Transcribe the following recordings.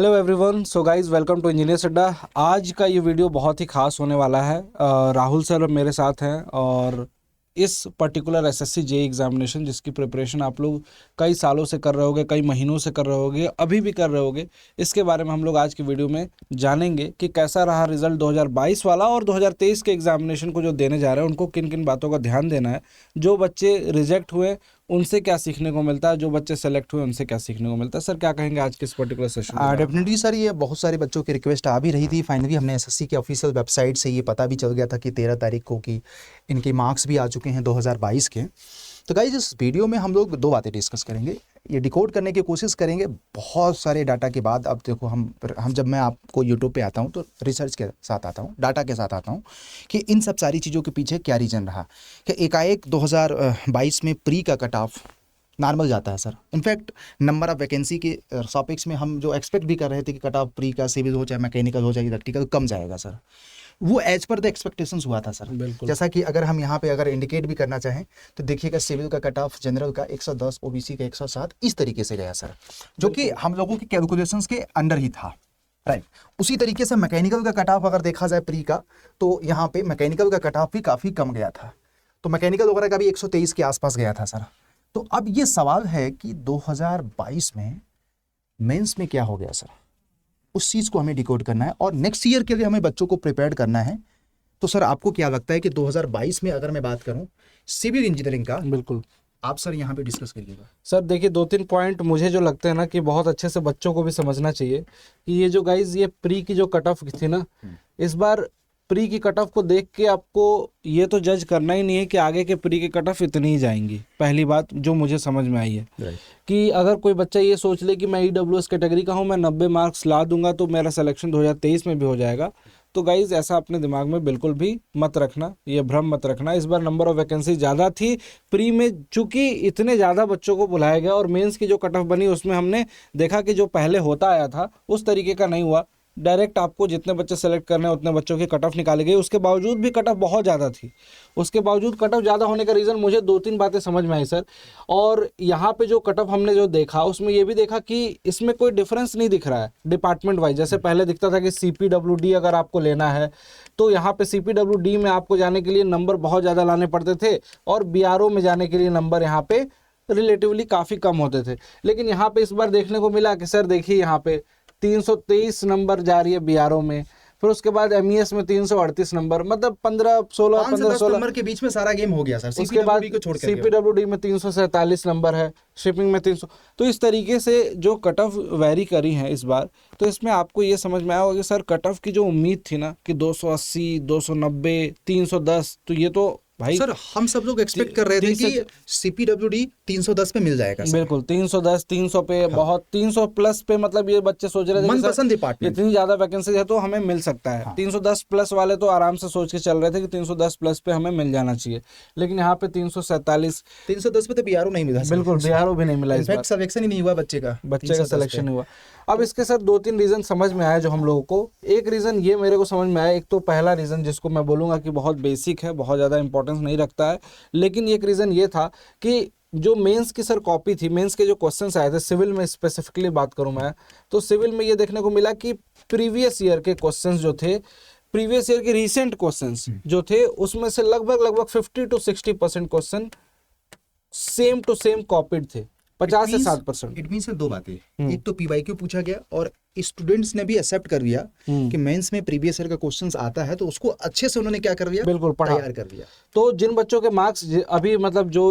Hello everyone, so guys welcome to engineers Adda. आज का ये वीडियो बहुत ही खास होने वाला है। राहुल सर मेरे साथ हैं और इस पर्टिकुलर एसएससी जेईई एग्जामिनेशन जिसकी प्रिपरेशन आप लोग कई सालों से कर रहे होगे, कई महीनों से कर रहे होगे, अभी भी कर रहे होगे, इसके बारे में हम लोग आज की वीडियो में जानेंगे कि कैसा रहा रिजल्ट 2022 वाला और 2023 के एग्जामिनेशन को जो देने जा रहे हैं उनको किन किन बातों का ध्यान देना है, जो बच्चे रिजेक्ट हुए उनसे क्या सीखने को मिलता है, जो बच्चे सेलेक्ट हुए उनसे क्या सीखने को मिलता है। सर क्या कहेंगे आज के इस पर्टिकुलर सेशन में? डेफिनेटली सर, ये बहुत सारे बच्चों की रिक्वेस्ट आ भी रही थी। फाइनली हमने एसएससी के ऑफिशियल वेबसाइट से ये पता भी चल गया था कि 13 तारीख को कि इनके मार्क्स भी आ चुके हैं 2022 के। तो गाइस, इस वीडियो में हम लोग दो बातें डिस्कस करेंगे, ये डिकोड करने की कोशिश करेंगे बहुत सारे डाटा के बाद। अब देखो, हम जब मैं आपको यूट्यूब पे आता हूँ तो रिसर्च के साथ आता हूँ, डाटा के साथ आता हूँ कि इन सब सारी चीज़ों के पीछे क्या रीज़न रहा कि एकाएक 2022 में प्री का कट ऑफ नॉर्मल जाता है sir. In fact number of vacancy के टॉपिक्स में हम जो एक्सपेक्ट भी कर रहे थे कि कट ऑफ प्री का सिविल हो चाहे मैकेनिकल हो चाहे इलेक्ट्रिकल कम जाएगा सर, वो एज पर द एक्सपेक्टेशंस हुआ था सर। बिल्कुल। जैसा कि अगर हम यहाँ पे अगर इंडिकेट भी करना चाहें तो देखिएगा, सिविल का कट ऑफ जनरल का 110, ओबीसी का 107 इस तरीके से गया सर, जो कि हम लोगों के कैलकुलेशंस के अंडर ही था। राइट। उसी तरीके से मैकेनिकल का कट ऑफ अगर देखा जाए प्री का, तो यहाँ पे मैकेनिकल का कट ऑफ भी काफ़ी कम गया था, तो मैकेनिकल वगैरह का भी 123 के आसपास गया था सर। तो अब ये सवाल है कि 2022 में मेंस में क्या हो गया सर, उस चीज़ को हमें डिकोड करना है और नेक्स्ट ईयर के लिए हमें बच्चों को प्रिपेयर करना है। तो सर आपको क्या लगता है कि 2022 में अगर मैं बात करूं सिविल इंजीनियरिंग का, बिल्कुल आप सर यहाँ पे डिस्कस करिएगा। सर, देखिए 2-3 पॉइंट मुझे जो लगते हैं ना कि बहुत अच्छे से बच्चों को भी समझना चाहिए कि ये जो गाइज ये प्री की जो कट ऑफ थी ना, इस बार प्री की कट ऑफ को देख के आपको ये तो जज करना ही नहीं है कि आगे के प्री की कट ऑफ इतनी ही जाएंगी। पहली बात जो मुझे समझ में आई है कि अगर कोई बच्चा ये सोच ले कि मैं ईडब्ल्यूएस कैटेगरी का हूँ, मैं 90 मार्क्स ला दूंगा तो मेरा सिलेक्शन 2023 में भी हो जाएगा, तो गाइज ऐसा अपने दिमाग में बिल्कुल भी मत रखना, ये भ्रम मत रखना। इस बार नंबर ऑफ वैकेंसी ज़्यादा थी प्री में, चूंकि इतने ज़्यादा बच्चों को बुलाया गया और मेंस की जो कट ऑफ बनी उसमें हमने देखा कि जो पहले होता आया था उस तरीके का नहीं हुआ। डायरेक्ट आपको जितने बच्चे सेलेक्ट करने हैं उतने बच्चों की कट ऑफ निकाली गई, उसके बावजूद भी कट ऑफ बहुत ज़्यादा थी। उसके बावजूद कट ऑफ ज़्यादा होने का रीज़न मुझे 2-3 बातें समझ में आई सर। और यहाँ पे जो कट ऑफ हमने जो देखा उसमें ये भी देखा कि इसमें कोई डिफरेंस नहीं दिख रहा है डिपार्टमेंट वाइज। जैसे पहले दिखता था कि CPWD अगर आपको लेना है तो यहाँ पे CPWD में आपको जाने के लिए नंबर बहुत ज़्यादा लाने पड़ते थे और BRO में जाने के लिए नंबर यहाँ पे रिलेटिवली काफ़ी कम होते थे। लेकिन यहाँ पे इस बार देखने को मिला कि सर देखिए यहाँ पे 323 नंबर जा रही है BRO में, फिर उसके बाद MES में 338 नंबर, मतलब 15-16 नंबर के बीच में सारा गेम हो गया सर। उसके बाद को छोड़ CPWD में 347 नंबर है, शिपिंग में 300। तो इस तरीके से जो कट ऑफ वेरी करी हैं इस बार, तो इसमें आपको ये समझ में आया होगा कि सर कट ऑफ की जो उम्मीद थी ना कि 280, 290, 310, तो ये तो भाई सर हम सब लोग एक्सपेक्ट कर रहे थे कि CPWD 310 पे मिल जाएगा सर। बिल्कुल 310, 300 पे, बहुत 300 प्लस पे, मतलब ये बच्चे सोच रहे थे मनपसंद डिपार्टमेंट, इतनी ज्यादा वैकेंसी है तो हमें मिल सकता है। 310 प्लस वाले तो आराम से सोच के चल रहे थे कि 310 प्लस पे हमें मिल जाना चाहिए, लेकिन यहाँ पे 347, 310 पे तो BRO नहीं मिला। बिल्कुल BRO भी नहीं मिला, इनफैक्ट सिलेक्शन ही नहीं हुआ बच्चे का सिलेक्शन हुआ। अब इसके साथ 2-3 रीज़न समझ में आया जो हम लोगों को। एक रीज़न ये मेरे को समझ में आया, एक तो पहला रीज़न जिसको मैं बोलूँगा कि बहुत बेसिक है, बहुत ज़्यादा इंपॉर्टेंस नहीं रखता है, लेकिन एक रीज़न ये था कि जो मेंस की सर कॉपी थी, मेंस के जो क्वेश्चंस आए थे सिविल में, स्पेसिफिकली बात करूँ मैं तो सिविल में ये देखने को मिला कि प्रीवियस ईयर के क्वेश्चंस जो थे, प्रीवियस ईयर के रिसेंट क्वेश्चंस जो थे, उसमें से लगभग 50 to 60% question same to same copied थे, 50 से 60%। इट मींस दो बातें, एक तो PYQ पूछा गया और स्टूडेंट्स ने भी एक्सेप्ट कर लिया कि मेंस में प्रीवियस ईयर का क्वेश्चंस आता है, तो उसको अच्छे से उन्होंने क्या कर लिया, बिल्कुल तैयार कर लिया। तो जिन बच्चों के मार्क्स अभी, मतलब जो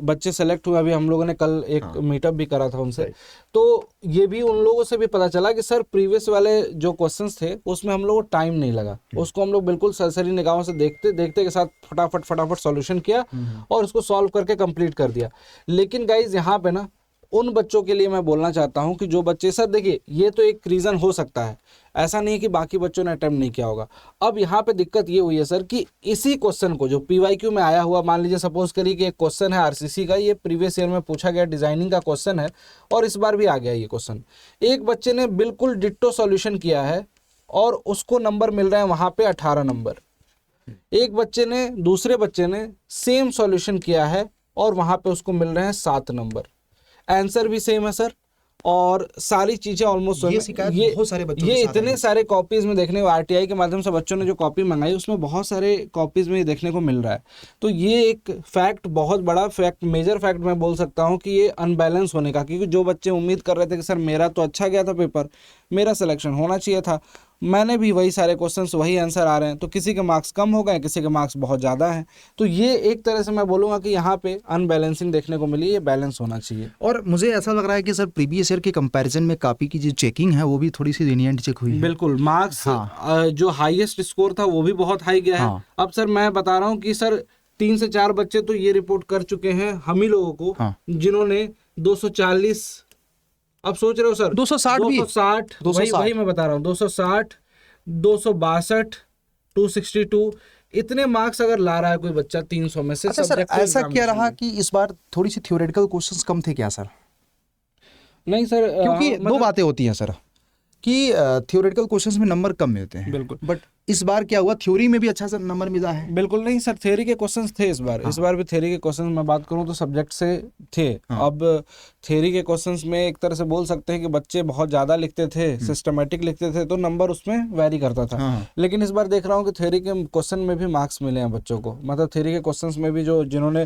बच्चे सेलेक्ट हुए, अभी हम लोगों ने कल एक मीटअप भी करा था उनसे, तो ये भी उन लोगों से भी पता चला कि सर प्रीवियस वाले जो क्वेश्चंस थे उसमें हम लोगों को टाइम नहीं लगा, उसको हम लोग बिल्कुल सरसरी निगाहों से देखते देखते के साथ फटाफट सॉल्यूशन किया और उसको सॉल्व करके कंप्लीट कर दिया। लेकिन गाइज यहाँ पे ना उन बच्चों के लिए मैं बोलना चाहता हूं कि जो बच्चे, सर देखिए ये तो एक रीज़न हो सकता है, ऐसा नहीं है कि बाकी बच्चों ने अटेम्प्ट नहीं किया होगा। अब यहाँ पे दिक्कत ये हुई है सर कि इसी क्वेश्चन को जो PYQ में आया हुआ, मान लीजिए सपोज करिए कि एक क्वेश्चन है RCC का, ये प्रीवियस ईयर में पूछा गया डिजाइनिंग का क्वेश्चन है और इस बार भी आ गया ये क्वेश्चन। एक बच्चे ने बिल्कुल डिट्टो सॉल्यूशन किया है और उसको नंबर मिल रहे हैं वहाँ पे 18 नंबर। एक बच्चे ने, दूसरे बच्चे ने सेम सॉल्यूशन किया है और वहाँ पे उसको मिल रहे हैं 7 नंबर। आंसर भी सेम है सर और सारी चीजें ऑलमोस्ट ये शिकायत बहुत सारे बच्चों ये के साथ इतने है। सारे कॉपीज में देखने को, आरटीआई के माध्यम से बच्चों ने जो कॉपी मंगाई उसमें बहुत सारे कॉपीज में ये देखने को मिल रहा है। तो ये एक फैक्ट, बहुत बड़ा फैक्ट, मेजर फैक्ट मैं बोल सकता हूँ कि ये अनबैलेंस होने का, क्योंकि जो बच्चे उम्मीद कर रहे थे कि सर मेरा तो अच्छा गया था पेपर, मेरा सिलेक्शन होना चाहिए था, मैंने भी वही सारे क्वेश्चंस, वही आंसर आ रहे हैं, तो किसी के मार्क्स कम हो गए, किसी के मार्क्स बहुत ज़्यादा हैं। तो ये एक तरह से मैं बोलूँगा कि यहाँ पे अनबैलेंसिंग देखने को मिली, ये बैलेंस होना चाहिए। और मुझे ऐसा लग रहा है कि सर प्रीवियस ईयर के कंपैरिजन में कॉपी की जो चेकिंग है वो भी थोड़ी सी लीनिएंट चेक हुई है। बिल्कुल, मार्क्स जो हाईएस्ट स्कोर था वो भी बहुत हाई गया है। हाँ। अब सर मैं बता रहा हूँ कि सर 3 से 4 बच्चे तो ये रिपोर्ट कर चुके हैं हम ही लोगों को, हाँ। जिन्होंने 240, अब सोच रहे हो सर 260 भी, 260 वही मैं बता रहा हूँ, 260, 262, 262 इतने मार्क्स अगर ला रहा है कोई बच्चा 300 में से। अच्छा सर, subjective ऐसा क्या examination रहा में। कि इस बार थोड़ी सी थ्योरेटिकल क्वेश्चंस कम थे क्या सर? नहीं सर, क्योंकि दो बातें होती हैं सर कि थ्योरेटिकल क्वेश्चंस में नंबर कम मिलते हैं, बिल्कुल। बट इस बार क्या हुआ, थ्योरी में भी अच्छा सा नंबर मिला है। बिल्कुल नहीं सर, थ्योरी के क्वेश्चंस थे इस बार। इस बार भी थ्योरी के क्वेश्चंस मैं बात करूं तो सब्जेक्ट से थे। अब थ्योरी के क्वेश्चंस में एक तरह से बोल सकते हैं कि बच्चे बहुत ज़्यादा लिखते थे, सिस्टमेटिक लिखते थे, तो नंबर उसमें वैरी करता था। लेकिन इस बार देख रहा हूँ कि थ्योरी के क्वेश्चन में भी मार्क्स मिले हैं बच्चों को। मतलब थ्योरी के क्वेश्चंस में भी जो जिन्होंने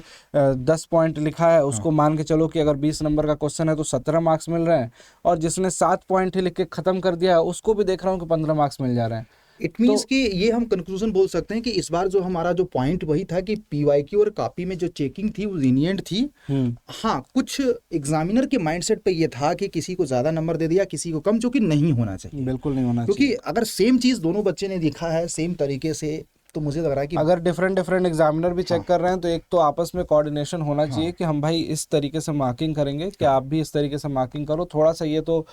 10 पॉइंट लिखा है उसको मान के चलो कि अगर 20 नंबर का क्वेश्चन है तो 17 मार्क्स मिल रहे हैं, और जिसने 7 पॉइंट ही लिख के खत्म कर दिया है उसको भी देख रहा हूँ कि 15 मार्क्स मिल जा रहे हैं। इट मीन्स कि ये हम कंक्लूजन बोल सकते हैं कि इस बार जो हमारा जो पॉइंट वही था कि पीवाईक्यू और कॉपी में जो चेकिंग थी वो लीनिएंट थी। हाँ, कुछ एग्जामिनर के माइंडसेट पे ये था कि किसी को ज्यादा नंबर दे दिया, किसी को कम, जो कि नहीं होना चाहिए। बिल्कुल नहीं होना चाहिए, क्योंकि अगर सेम चीज दोनों बच्चे ने लिखा है सेम तरीके से, तो मुझे लग रहा है कि अगर डिफरेंट एग्जामिनर भी चेक कर रहे हैं तो एक तो आपस में कोऑर्डिनेशन होना चाहिए कि हम भाई इस तरीके से मार्किंग करेंगे कि आप भी इस तरीके से मार्किंग करो, थोड़ा सा ये तो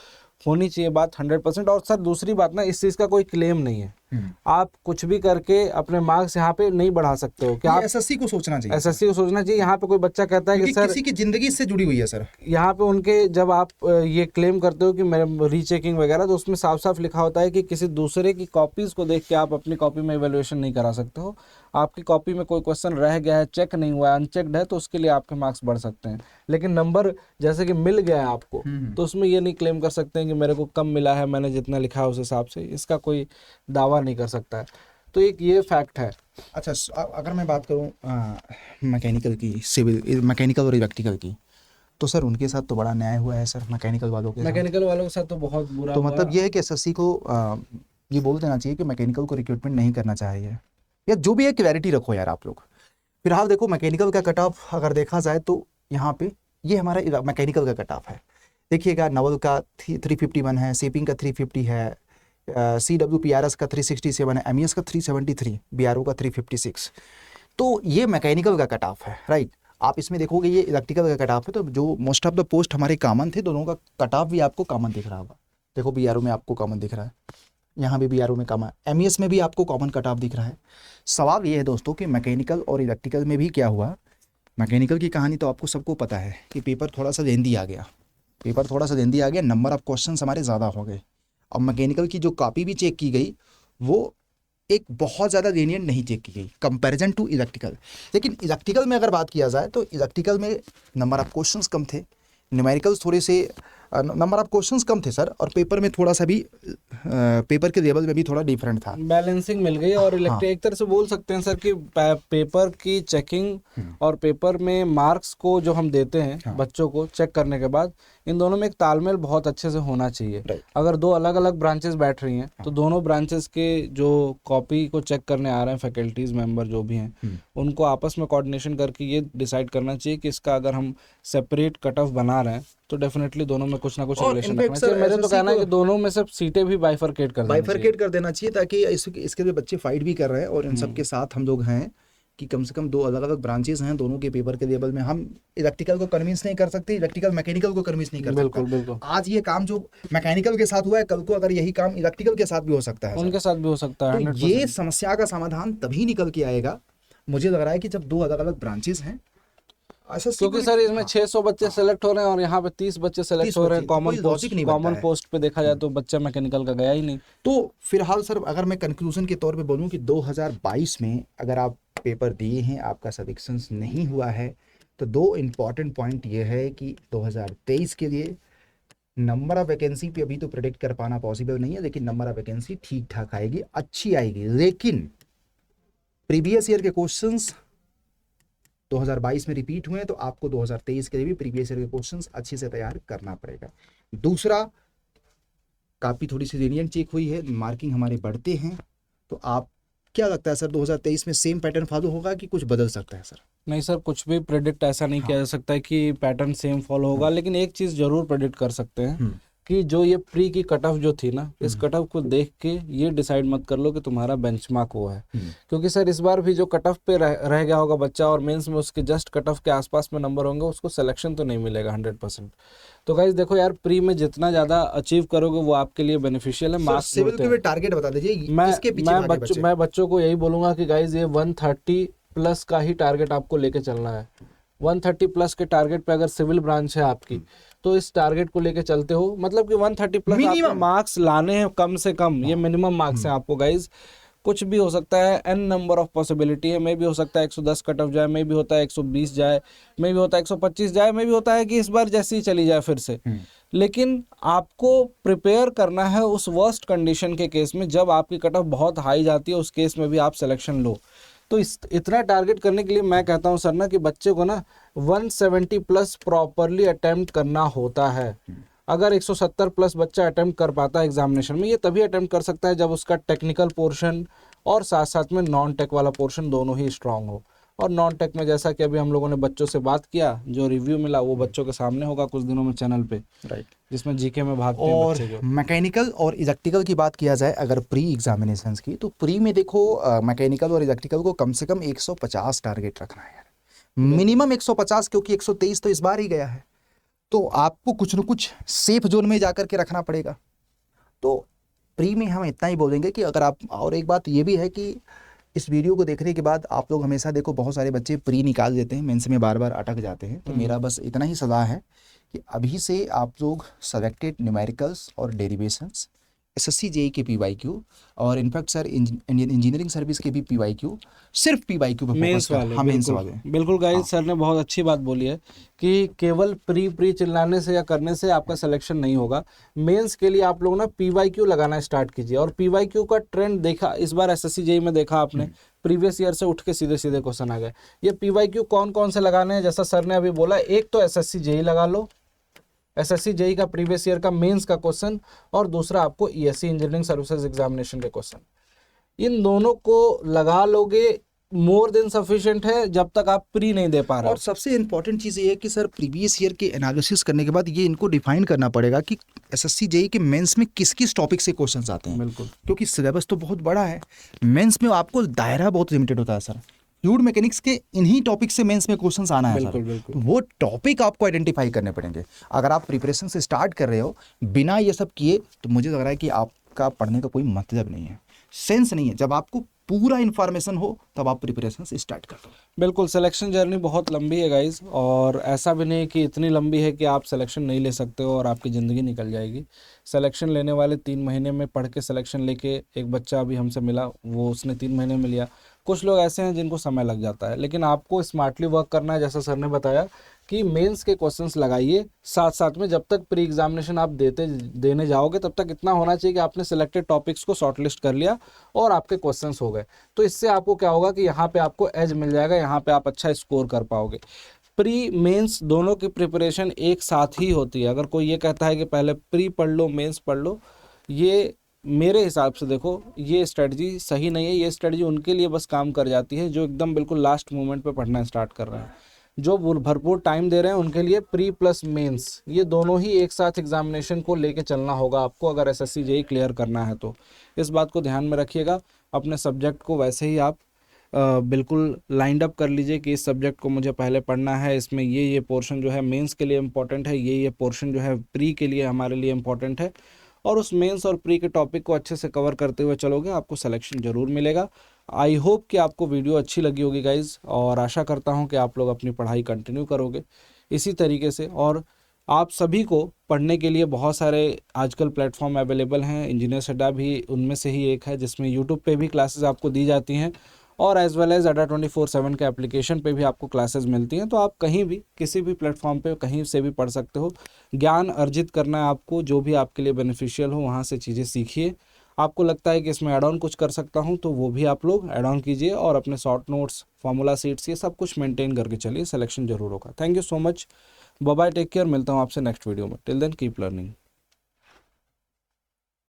होनी चाहिए बात 100%। और सर दूसरी बात ना, इस चीज़ का कोई क्लेम नहीं है, आप कुछ भी करके अपने मार्क्स यहाँ पे नहीं बढ़ा सकते हो। क्या आप एसएससी को सोचना चाहिए, एसएससी को सोचना चाहिए। यहाँ पे कोई बच्चा कहता है कि सर किसी की जिंदगी से जुड़ी हुई है सर, यहाँ पे उनके, जब आप ये क्लेम करते हो कि मेरे रीचेकिंग वगैरह, तो उसमें साफ साफ लिखा होता है कि किसी दूसरे की कॉपीज को देख के आप अपनी कॉपी में इवैल्यूएशन नहीं करा सकते हो। आपकी कॉपी में कोई क्वेश्चन रह गया है, चेक नहीं हुआ है, अनचेक्ड है, तो उसके लिए आपके मार्क्स बढ़ सकते हैं। लेकिन नंबर जैसे कि मिल गया है आपको, तो उसमें ये नहीं क्लेम कर सकते हैं कि मेरे को कम मिला है, मैंने जितना लिखा है उस हिसाब से, इसका कोई दावा नहीं कर सकता है। तो एक ये फैक्ट है। अच्छा, अगर मैं बात करूँ मैकेनिकल की, सिविल मैकेनिकल और इलेक्ट्रिकल की, तो सर उनके साथ तो बड़ा न्याय हुआ है सर, मैकेनिकल वालों के साथ तो बहुत बुरा तो हुआ। मतलब ये है कि एसएससी को ये बोल देना चाहिए कि मैकेनिकल को रिक्रूटमेंट नहीं करना चाहिए, या जो भी है क्लैरिटी रखो यार आप लोग। फिलहाल देखो मैकेनिकल का कट ऑफ अगर देखा जाए तो यहाँ पे ये हमारा मैकेनिकल का कट ऑफ है। देखिएगा, नवल का 351 है, सेपिंग का 350 है, CWPRS का 367 है, MES का 373, BRO का 356। तो ये मैकेनिकल का कट ऑफ है, राइट। आप इसमें देखोगे ये इलेक्ट्रिकल का कट ऑफ है, तो जो मोस्ट ऑफ द पोस्ट हमारे कॉमन थे, दोनों का कट ऑफ भी आपको कॉमन दिख रहा होगा। देखो BRO में आपको कॉमन दिख रहा है, यहाँ भी BRO में कॉमन, MES में भी आपको कॉमन कट ऑफ दिख रहा है। सवाल ये है दोस्तों कि मैकेनिकल और इलेक्ट्रिकल में भी क्या हुआ। मैकेनिकल की कहानी तो आपको सबको पता है कि पेपर थोड़ा सा लेंदी आ गया, नंबर ऑफ क्वेश्चन हमारे ज़्यादा हो गए। अब मैकेनिकल की जो कॉपी भी चेक की गई वो एक बहुत ज़्यादा लीनिएंट नहीं चेक की गई कंपैरिजन टू इलेक्ट्रिकल। लेकिन इलेक्ट्रिकल में अगर बात किया जाए तो इलेक्ट्रिकल में नंबर ऑफ क्वेश्चंस कम थे, न्यूमेरिकल्स थोड़े से नंबर ऑफ क्वेश्चंस कम थे सर, और पेपर में थोड़ा सा भी पेपर के लेवल में भी थोड़ा डिफरेंट था, बैलेंसिंग मिल गई। और इलेक्ट्रिक एक तरह से बोल सकते हैं सर कि पेपर की चेकिंग और पेपर में मार्क्स को जो हम देते हैं बच्चों को चेक करने के बाद, इन दोनों में एक तालमेल बहुत अच्छे से होना चाहिए। अगर दो अलग अलग ब्रांचेस बैठ रही हैं तो दोनों ब्रांचेस के जो कॉपी को चेक करने आ रहे हैं फैकल्टीज मेंबर जो भी हैं, उनको आपस में कोऑर्डिनेशन करके ये डिसाइड करना चाहिए कि इसका अगर हम सेपरेट कट ऑफ बना रहे हैं तो डेफिनेटली दोनों में कुछ ना कुछ रिलेशन रखना चाहिए। मेरे तो कहना है कि दोनों में से सीटें भी बाइफरकेट कर देना चाहिए ताकि इसके लिए बच्चे फाइट भी कर रहे हैं, और इन सब के साथ हम लोग हैं कि कम से कम दो अलग अलग ब्रांचेस हैं, दोनों के पेपर के लेवल में हम इलेक्ट्रिकल को कन्विंस नहीं कर सकते, इलेक्ट्रिकल मैकेनिकल को कन्विंस नहीं कर सकते। बिल्कुल। आज ये काम जो मैकेनिकल के साथ हुआ है, कल को अगर यही काम इलेक्ट्रिकल के साथ भी हो सकता है, उनके साथ भी हो सकता है। तो ये समस्या का समाधान तभी निकल के आएगा, मुझे लग रहा है कि जब दो अलग अलग ब्रांचेस हैं। क्योंकि सर इसमें 600 बच्चे सेलेक्ट हो रहे हैं और यहाँ पे 30 बच्चे सेलेक्ट हो रहे हैं कॉमन पोस्ट पे देखा जाए तो बच्चा मैकेनिकल का गया ही नहीं। तो फिलहाल सर अगर मैं कंक्लूजन के तौर पे बोलूँ कि 2022 में अगर आप पेपर दिए हैं, आपका सिलेक्शन नहीं हुआ है, तो दो इम्पॉर्टेंट पॉइंट ये है कि 2023 के लिए नंबर ऑफ वैकेंसी पे अभी तो प्रेडिक्ट कर पाना पॉसिबल नहीं है, लेकिन नंबर ऑफ वैकेंसी ठीक ठाक आएगी, अच्छी आएगी। लेकिन प्रीवियस ईयर के क्वेश्चंस 2022 में रिपीट हुए हैं, तो आपको 2023 के लिए भी प्रीवियस ईयर के क्वेश्चंस अच्छे से तैयार करना पड़ेगा। दूसरा, काफ़ी थोड़ी सी वेरिएंट चेक हुई है, मार्किंग हमारे बढ़ते हैं, तो आप क्या लगता है सर 2023 में सेम पैटर्न फॉलो होगा कि कुछ बदल सकता है सर? नहीं सर, कुछ भी प्रेडिक्ट ऐसा नहीं किया जा सकता है कि पैटर्न सेम फॉलो होगा, लेकिन एक चीज़ जरूर प्रेडिक्ट कर सकते हैं कि जो ये प्री की कट ऑफ जो थी ना, इस कट ऑफ को देख के ये डिसाइड मत कर लो कि तुम्हारा बेंचमार्क वो है। क्योंकि सर इस बार भी जो कट ऑफ पे रह गया होगा बच्चा और मेंस में उसके जस्ट कट ऑफ के आसपास में नंबर होंगे, उसको सिलेक्शन तो नहीं मिलेगा 100%। तो गाइस देखो यार, प्री में जितना ज़्यादा अचीव करोगे वो आपके लिए बेनिफिशियल है। मार्क्स सिविल के टारगेट बता दीजिए, किसके पीछे भागे बच्चे? मैं बच्चों को यही बोलूंगा कि गाइस ये 130 प्लस का ही टारगेट आपको लेके चलना है। 130 प्लस के टारगेट पे अगर सिविल ब्रांच है आपकी, तो इस टारगेट को लेके चलते हो, मतलब कि 130 प्लस आपको मार्क्स लाने हैं कम से कम, ये मिनिमम मार्क्स हैं आपको गाइज। कुछ भी हो सकता है, n नंबर ऑफ पॉसिबिलिटी है, मे भी हो सकता है 110 कट ऑफ जाए, मे भी होता है 120 जाए, मे भी होता है 125 जाए, मे भी होता है कि इस बार जैसी ही चली जाए फिर से। लेकिन आपको प्रिपेयर करना है उस वर्स्ट कंडीशन के केस में, जब आपकी कट ऑफ बहुत हाई जाती है, उस केस में भी आप सिलेक्शन लो। तो इतना टारगेट करने के लिए मैं कहता हूँ सर ना कि बच्चे को ना 170 प्लस प्रॉपरली अटेम्प्ट करना होता है। अगर 170 प्लस बच्चा अटेम्प्ट कर पाता है एग्जामिनेशन में, ये तभी अटेम्प्ट कर सकता है जब उसका टेक्निकल पोर्शन और साथ साथ में नॉन टेक वाला पोर्शन दोनों ही स्ट्रांग हो। और नॉन टेक में जैसा कि अभी हम लोगों ने बच्चों से बात किया, जो रिव्यू मिला वो बच्चों के सामने होगा कुछ दिनों में चैनल पे, राइट, जिसमें जीके में भागते हैं और बच्चे जो। मैकेनिकल और इलेक्ट्रिकल की बात किया जाए अगर प्री एग्जामिनेशंस की, तो प्री में देखो मैकेनिकल और इलेक्ट्रिकल को कम से कम 150 टारगेट रखना है यार, मिनिमम 150, क्योंकि 123 तो इस बार ही गया है, तो आपको कुछ न कुछ सेफ जोन में जाकर के रखना पड़ेगा। तो प्री में हम इतना ही बोलेंगे कि अगर आप, और एक बात ये भी है कि इस वीडियो को देखने के बाद आप लोग हमेशा देखो बहुत सारे बच्चे प्री निकाल देते हैं, मेंस में बार बार अटक जाते हैं, तो मेरा बस इतना ही सलाह है कि अभी से आप लोग सेलेक्टेड न्यूमेरिकल्स और डेरिवेशंस, एसएससी जेई के पीवाईक्यू, और in fact sir Indian engineering service के भी पीवाईक्यू, सिर्फ पीवाईक्यू पे मेंस वाले, हाँ मेंस वाले। बिल्कुल गाइस, सर ने बहुत अच्छी बात बोली है कि केवल प्री चिल्लाने से या करने से आपका सिलेक्शन नहीं होगा। मेंस के लिए आप लोग ना पीवाईक्यू लगाना स्टार्ट कीजिए। और पीवाईक्यू का ट्रेंड देखा इस बार एसएससी जेई में, देखा आपने प्रीवियस ईयर से उठ के सीधे सीधे क्वेश्चन आ गए। ये पीवाईक्यू कौन कौन से लगाने हैं, जैसा सर ने अभी बोला, एक तो एसएससी जेई लगा लो, एसएससी जेई का प्रीवियस ईयर का मेंस का क्वेश्चन, और दूसरा आपको ईएससी इंजीनियरिंग सर्विसेज एग्जामिनेशन के क्वेश्चन। इन दोनों को लगा लोगे, मोर देन सफिशिएंट है जब तक आप प्री नहीं दे पा रहे। और सबसे इंपॉर्टेंट चीज़ ये है कि सर प्रीवियस ईयर के एनालिसिस करने के बाद ये इनको डिफाइन करना पड़ेगा कि एसएससी जेई के मेंस में किस किस टॉपिक से क्वेश्चंस आते हैं। बिल्कुल, क्योंकि सिलेबस तो बहुत बड़ा है, मेंस में आपको दायरा बहुत लिमिटेड होता है सर। फ्लूइड मैकेनिक्स के इन्हीं टॉपिक से मेंस में क्वेश्चंस आना है बिल्कुल, सर। बिल्कुल। वो टॉपिक आपको आइडेंटिफाई करने पड़ेंगे। अगर आप प्रिपरेशन से स्टार्ट कर रहे हो बिना ये सब किए, तो मुझे लग रहा है कि आपका पढ़ने का कोई मतलब नहीं है, सेंस नहीं है। जब आपको पूरा इन्फॉर्मेशन हो तब आप प्रिपरेशन से स्टार्ट कर दो। बिल्कुल, सिलेक्शन जर्नी बहुत लंबी है गाइज, और ऐसा भी नहीं कि इतनी लंबी है कि आप सिलेक्शन नहीं ले सकते हो और आपकी ज़िंदगी निकल जाएगी। सिलेक्शन लेने वाले 3 महीने में पढ़ के सिलेक्शन लेके, एक बच्चा अभी हमसे मिला, वो उसने 3 महीने में लिया। कुछ लोग ऐसे हैं जिनको समय लग जाता है, लेकिन आपको स्मार्टली वर्क करना है। जैसा सर ने बताया कि मेंस के क्वेश्चंस लगाइए, साथ साथ में जब तक प्री एग्जामिनेशन आप देने जाओगे तब तक इतना होना चाहिए कि आपने सिलेक्टेड टॉपिक्स को शॉर्टलिस्ट कर लिया और आपके क्वेश्चंस हो गए। तो इससे आपको क्या होगा कि यहाँ पे आपको एज मिल जाएगा, यहाँ पे आप अच्छा स्कोर कर पाओगे। प्री मेंस दोनों की प्रिपरेशन एक साथ ही होती है। अगर कोई ये कहता है कि पहले प्री पढ़ लो मेंस पढ़ लो, ये मेरे हिसाब से देखो ये स्ट्रेटजी सही नहीं है। ये स्ट्रेटजी उनके लिए बस काम कर जाती है जो एकदम बिल्कुल लास्ट मोमेंट पे पढ़ना स्टार्ट कर रहे हैं। जो भरपूर टाइम दे रहे हैं उनके लिए प्री प्लस मेंस, ये दोनों ही एक साथ एग्जामिनेशन को लेके चलना होगा आपको, अगर एसएससी जेई क्लियर करना है तो। इस बात को ध्यान में रखिएगा। अपने सब्जेक्ट को वैसे ही आप बिल्कुल लाइंड अप कर लीजिए कि इस सब्जेक्ट को मुझे पहले पढ़ना है, इसमें ये पोर्शन जो है मेंस के लिए इम्पॉर्टेंट है, ये पोर्शन जो है प्री के लिए हमारे लिए इम्पॉर्टेंट है, और उस मेंस और प्री के टॉपिक को अच्छे से कवर करते हुए चलोगे, आपको सिलेक्शन ज़रूर मिलेगा। आई होप कि आपको वीडियो अच्छी लगी होगी गाइज़, और आशा करता हूं कि आप लोग अपनी पढ़ाई कंटिन्यू करोगे इसी तरीके से। और आप सभी को पढ़ने के लिए बहुत सारे आजकल प्लेटफॉर्म अवेलेबल हैं, इंजीनियर्स अड्डा भी उनमें से ही एक है, जिसमें यूट्यूब पे भी क्लासेस आपको दी जाती हैं, और एज वेल एज अड्डा 24/7 के एप्लीकेशन पे भी आपको क्लासेस मिलती हैं। तो आप कहीं भी किसी भी प्लेटफॉर्म पे कहीं से भी पढ़ सकते हो। ज्ञान अर्जित करना है आपको, जो भी आपके लिए बेनिफिशियल हो वहाँ से चीज़ें सीखिए। आपको लगता है कि इसमें ऐड ऑन कुछ कर सकता हूँ तो वो भी आप लोग ऐड ऑन कीजिए, और अपने शॉर्ट नोट्स, फार्मूला सीट्स, ये सब कुछ मेंटेन करके चलिए, सिलेक्शन जरूर होगा। Thank you so much, bye bye, take care, मिलता हूँ आपसे नेक्स्ट वीडियो में। Till then keep learning.